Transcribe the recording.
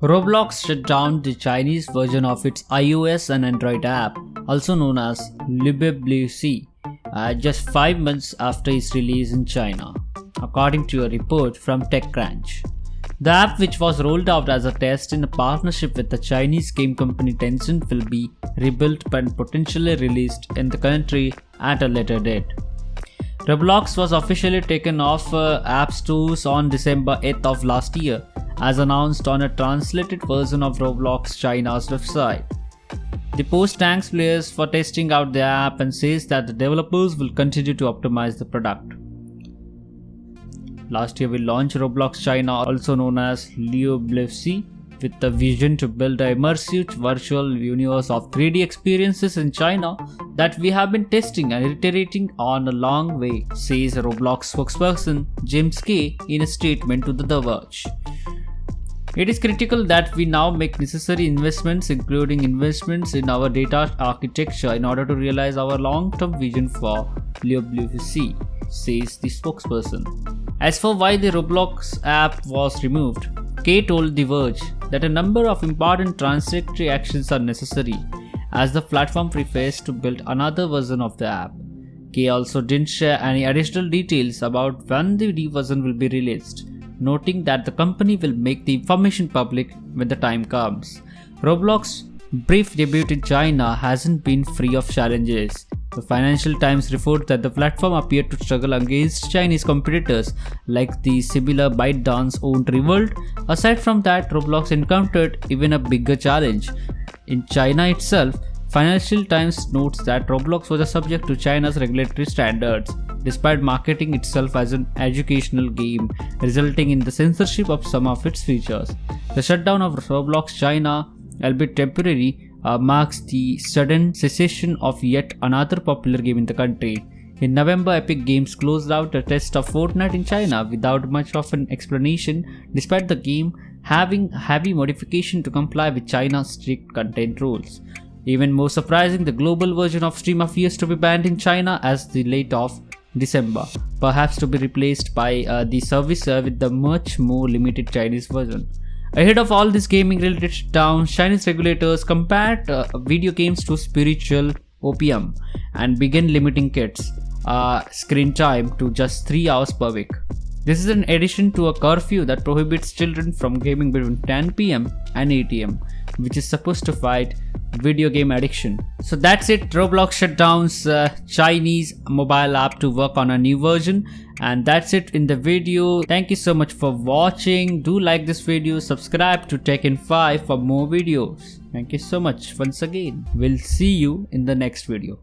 Roblox shut down the Chinese version of its iOS and Android app, also known as LibreBlueC, just 5 months after its release in China, according to a report from TechCrunch. The app, which was rolled out as a test in a partnership with the Chinese game company Tencent, will be rebuilt and potentially released in the country at a later date. Roblox was officially taken off app stores on December 8th of last year, as announced on a translated version of Roblox China's website. The post thanks players for testing out the app and says that the developers will continue to optimize the product. Last year we launched Roblox China, also known as LibreBlueC, with the vision to build a immersive virtual universe of 3D experiences in China that we have been testing and iterating on a long way, says Roblox spokesperson James Kay in a statement to The Verge. It is critical that we now make necessary investments, including investments in our data architecture, in order to realize our long-term vision for LibreBlueC, says the spokesperson. As for why the Roblox app was removed, Kay told The Verge that a number of important transitory actions are necessary, as the platform prepares to build another version of the app. Kay also didn't share any additional details about when the new version will be released, noting that the company will make the information public when the time comes. Roblox's brief debut in China hasn't been free of challenges. The Financial Times reports that the platform appeared to struggle against Chinese competitors like the similar ByteDance-owned Revolt. Aside from that, Roblox encountered even a bigger challenge. In China itself, Financial Times notes that Roblox was subject to China's regulatory standards, despite marketing itself as an educational game, resulting in the censorship of some of its features. The shutdown of Roblox China, albeit temporary, marks the sudden cessation of yet another popular game in the country. In November, Epic Games closed out a test of Fortnite in China without much of an explanation, despite the game having heavy modification to comply with China's strict content rules. Even more surprising, the global version of Steam appears to be banned in China as the late of December, perhaps to be replaced by the service with the much more limited Chinese version. Ahead of all this gaming-related shutdown, Chinese regulators compared video games to spiritual opium and began limiting kids' screen time to just 3 hours per week. This is in addition to a curfew that prohibits children from gaming between 10 p.m. and 8 a.m., which is supposed to fight video game addiction. So that's it. Roblox shutdowns Chinese mobile app to work on a new version, and that's it in the video. Thank you so much for watching. Do like this video, subscribe to TechIn5 for more videos. Thank you so much once again. We'll see you in the next video.